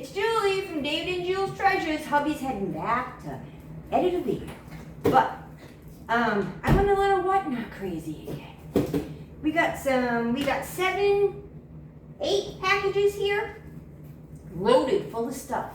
It's Julie from David and Jules Treasures. Hubby's heading back to edit a video. But, I went a little whatnot crazy again. We got 8 packages here, loaded full of stuff.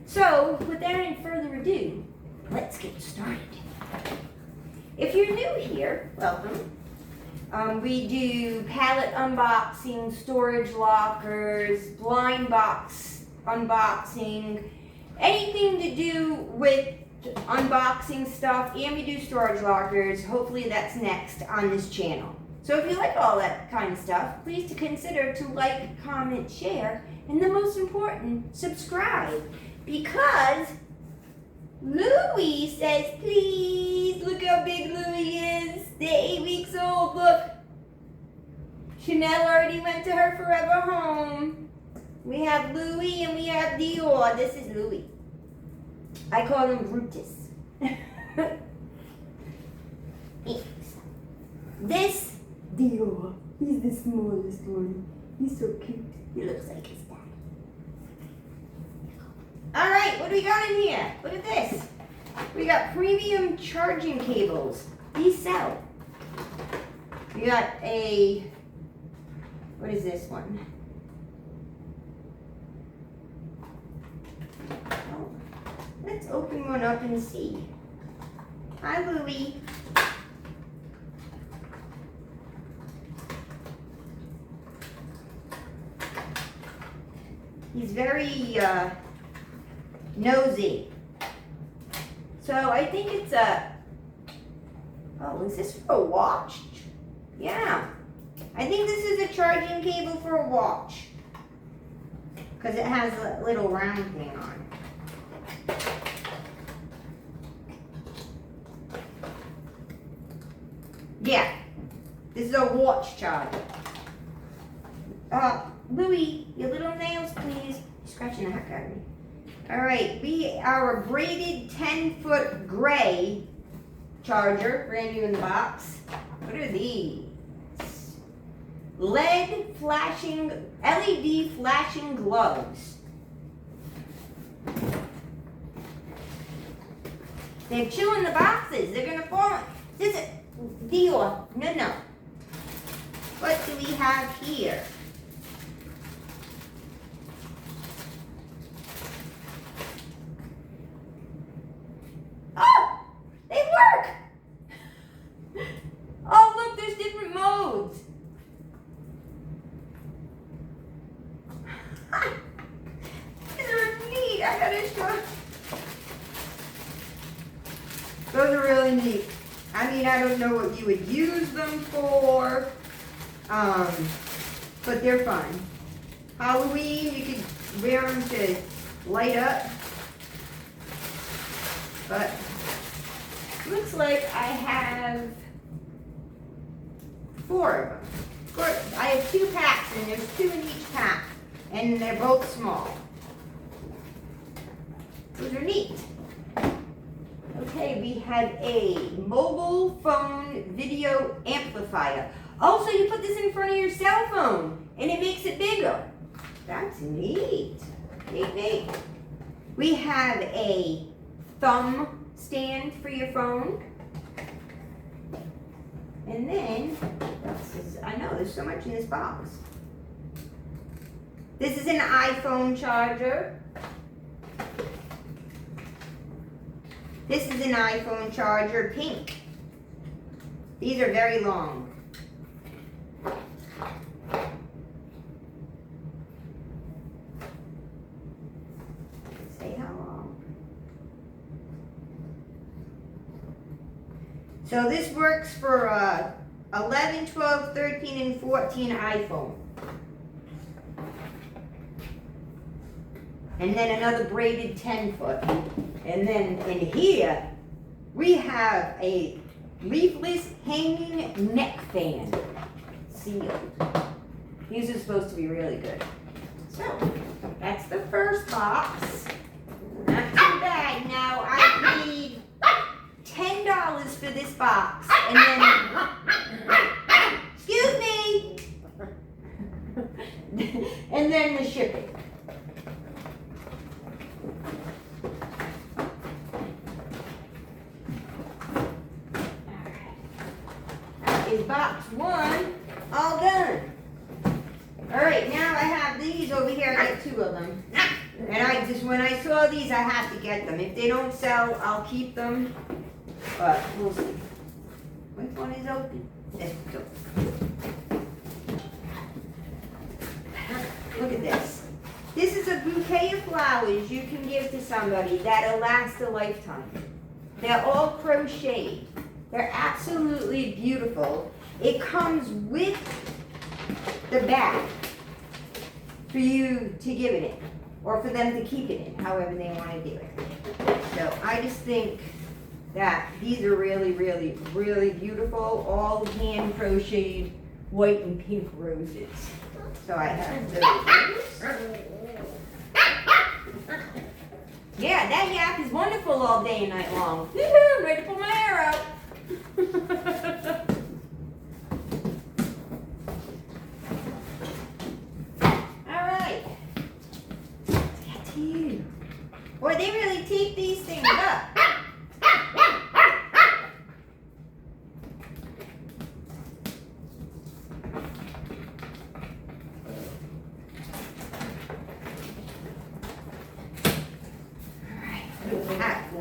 So, without any further ado, let's get started. If you're new here, welcome. We do pallet unboxing, storage lockers, blind box unboxing, anything to do with unboxing stuff, and we do storage lockers. Hopefully that's next on this channel. So if you like all that kind of stuff, please consider to like, comment, share, and the most important, subscribe. Because Louie says, please, look how big Louie is. They're 8 weeks old, look. Chanel already went to her forever home. We have Louie and we have Dior. This is Louie. I call him Brutus. This Dior, he's the smallest one. He's so cute. He looks like his dad. All right, what do we got in here? Look at this. We got premium charging cables. These sell. We got a, what is this one? Oh, let's open one up and see. Hi, Louie. He's very nosy. So I think it's a, oh, is this for a watch? Yeah. I think this is a charging cable for a watch. Because it has a little round thing on it. Yeah. This is a watch charger. Louie, your little nails, please. You're scratching the heck out of me. All right, we are a braided 10-foot gray charger, brand new in the box. What are these? LED flashing gloves. They're chewing the boxes. They're gonna fall. This is Dior. No. What do we have here? Oh, they work. Oh, look, there's different modes. These are neat. I gotta show. Those are really neat. I mean, I don't know what you would use them for, but they're fun. Halloween, you could wear them to light up. But looks like I have 4 of them. Of course, I have 2 packs, and there's 2 in each pack, and they're both small. Those are neat. Okay, we have a mobile phone video amplifier. Oh, so you put this in front of your cell phone, and it makes it bigger. That's neat. Neat. We have a thumb stand for your phone. And then, I know, there's so much in this box. This is an iPhone charger. This is an iPhone charger, pink. These are very long. Say how long. So this works for 11, 12, 13, and 14 iPhone. And then another braided 10-foot. And then in here, we have a leafless hanging neck fan. Sealed. These are supposed to be really good. So, that's the first box. Not too bad. Now, I paid $10 for this box. And then, excuse me. And then the shipping. these, I have to get them. If they don't sell, I'll keep them. But we'll see. Which one is open? This one's open. Look at this. This is a bouquet of flowers you can give to somebody that'll last a lifetime. They're all crocheted. They're absolutely beautiful. It comes with the bag for you to give it in, or for them to keep it in, however they want to do it. So I just think that these are really, really, really beautiful, all hand crocheted white and pink roses. So I have those. Yeah, that yak is wonderful all day and night long. Woo-hoo, ready to pull my hair out. All right. Let's get to you. Boy, they really tape these things up.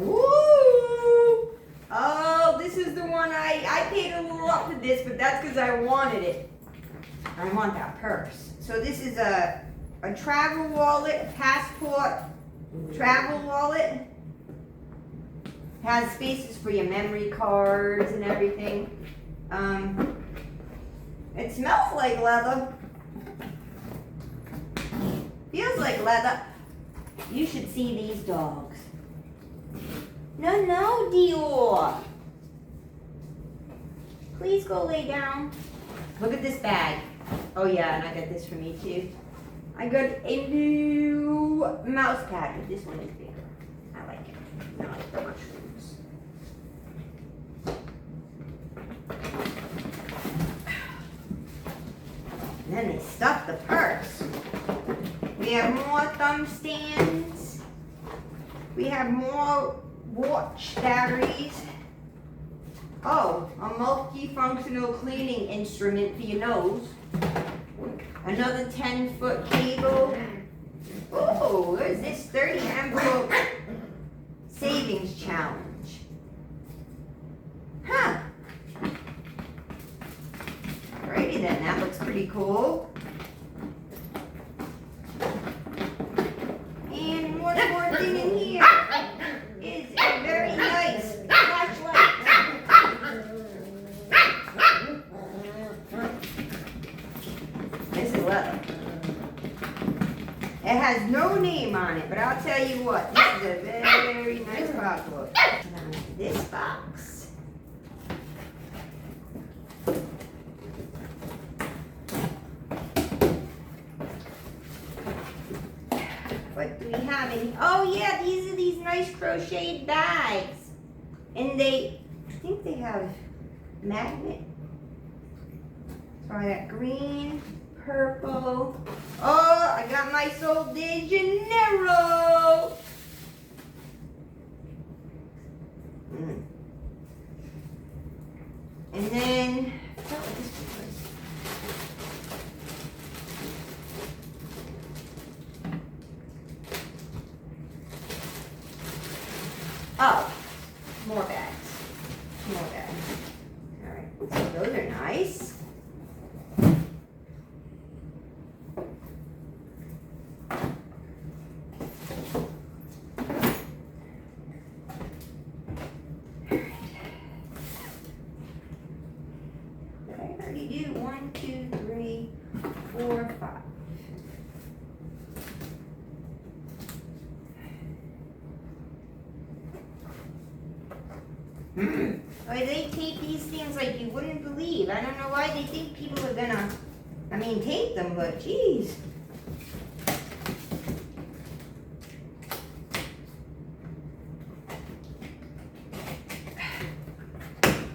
Ooh! Oh, this is the one I paid a little up for this, but that's because I wanted it. I want that purse. So this is a travel wallet, a passport travel wallet. Has spaces for your memory cards and everything. It smells like leather. Feels like leather. You should see these dogs. No, Dior. Please go lay down. Look at this bag. Oh yeah, and I got this for me too. I got a new mouse pad, but this one is bigger. I like it. I like the mushrooms. And then they stuffed the purse. We have more thumb stands. We have more watch batteries. Oh, a multifunctional cleaning instrument for your nose. Another 10-foot cable. Oh, what is this? 30 envelope savings challenge. Huh. Alrighty then, that looks pretty cool. And one more thing in here is a very nice flashlight. This is leather. It has no name on it, but I'll tell you what, this is a very nice pocketbook. This box. What do we have in? Oh yeah, these are these nice crocheted bags. And I think they have magnet. So I got green, purple. Oh, I got my Sol de Janeiro. And then, oh, more bags. More bags. All right, so those are nice. Do 1, 2, 3, 4, 5. Oh, they tape these things like you wouldn't believe. I don't know why they think people are gonna, tape them, but geez.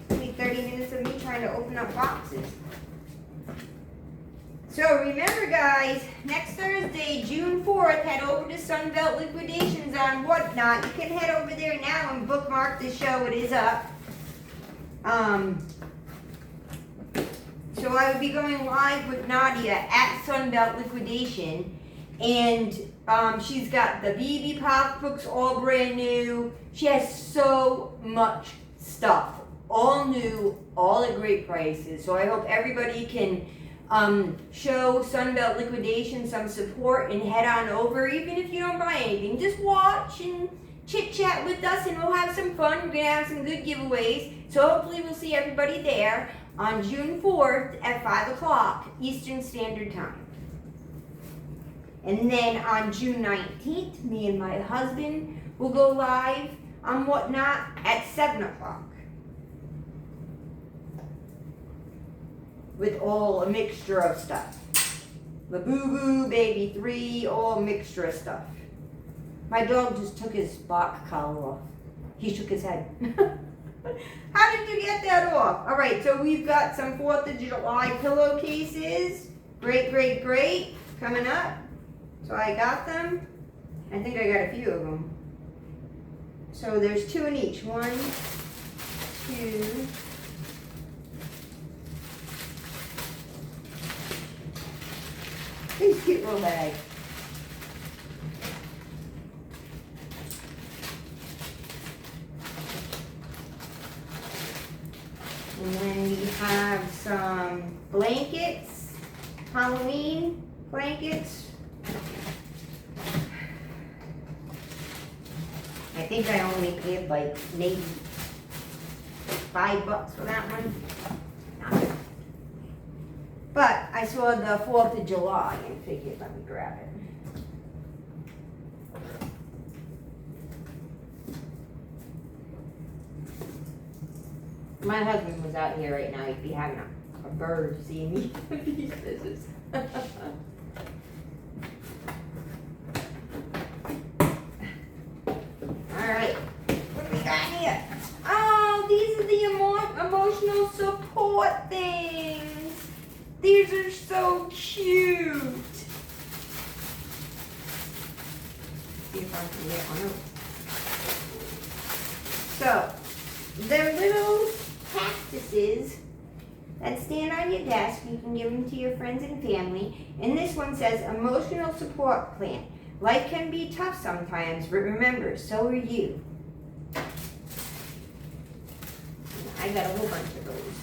Maybe 30 minutes of me trying to open up boxes. So remember guys, next Thursday, June 4th, head over to Sunbelt Liquidations on Whatnot. You can head over there now and bookmark the show. It is up. So I will be going live with Nadia at Sunbelt Liquidation. And she's got the BB Pop books all brand new. She has so much stuff, all new, all at great prices. So I hope everybody can show Sunbelt Liquidation some support and head on over. Even if you don't buy anything, just watch and chit chat with us and we'll have some fun. We're gonna have some good giveaways. So hopefully we'll see everybody there on June 4th at 5 o'clock Eastern Standard Time. And then on June 19th, me and my husband will go live on Whatnot at 7 o'clock. With all a mixture of stuff. Labubu, Baby 3, all mixture of stuff. My dog just took his Bach collar off. He shook his head. How did you get that off? All right, so we've got some 4th of July pillowcases. Great, great, great. Coming up. So I got them. I think I got a few of them. So there's 2 in each. 1, 2. These cute little bags. And then we have some blankets, Halloween blankets. I think I only paid like maybe $5 for that one. But I saw the 4th of July and figured let me grab it. My husband was out here right now. He'd be having a bird seeing me. This is. Alright. What do we got here? Oh, these are the emotional support things. These are so cute. See if I can get one out. So, they're little cactuses that stand on your desk. You can give them to your friends and family. And this one says, emotional support plant. Life can be tough sometimes, but remember, so are you. I got a whole bunch of those.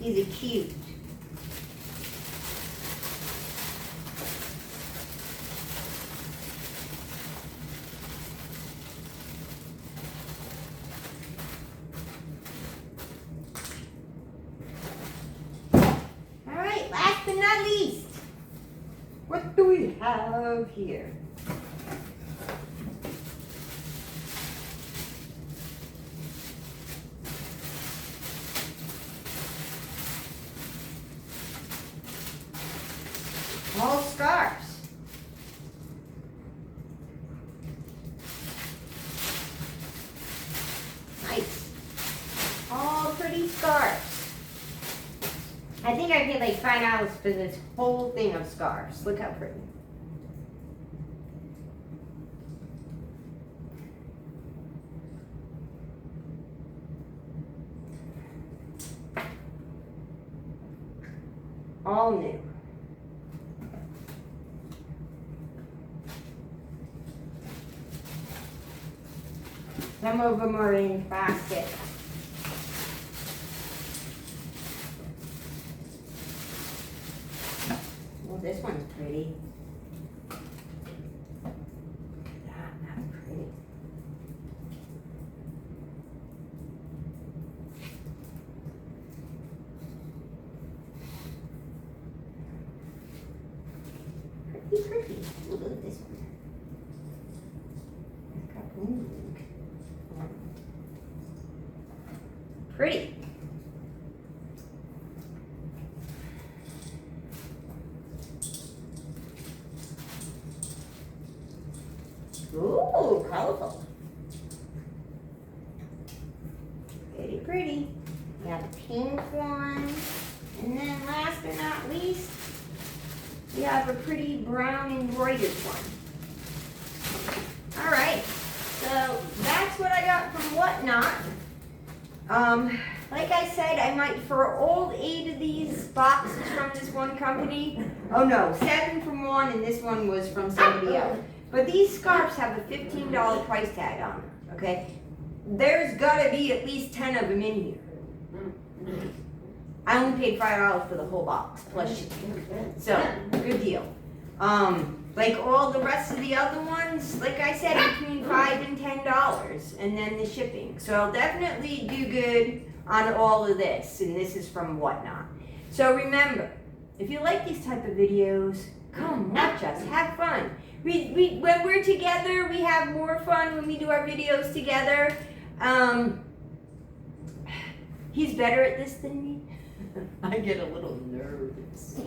These are cute. What do we have here? All scarves. Nice. All pretty scarves. I think I paid like $5 for this whole thing of scarves. Look how pretty. All new. Some of them are in baskets. This one's pretty. That's pretty. Pretty, pretty. Ooh, look at this one. It's got bling. Pretty. Ooh, colorful. Pretty pretty. We got the pink one. And then last but not least, we have a pretty brown embroidered one. Alright, so that's what I got from Whatnot. Like I said, I might, for all 8 of these boxes from this one company, oh no, 7 from one and this one was from somebody else. But these scarves have a $15 price tag on them, okay? There's gotta be at least 10 of them in here. I only paid $5 for the whole box, plus shipping. So, good deal. Like all the rest of the other ones, like I said, between $5 and $10, and then the shipping. So I'll definitely do good on all of this, and this is from Whatnot. So remember, if you like these type of videos, come watch us, have fun. When we're together, we have more fun when we do our videos together. He's better at this than me. I get a little nervous.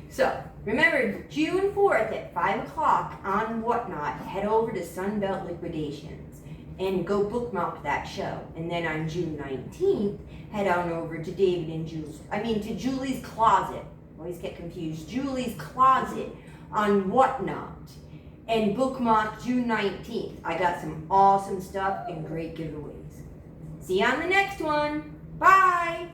So, remember, June 4th at 5 o'clock on Whatnot, head over to Sunbelt Liquidations and go bookmark that show. And then on June 19th, head on over to to Julie's Closet. Always get confused. Julie's Closet on Whatnot. And bookmark June 19th. I got some awesome stuff and great giveaways. See you on the next one. Bye!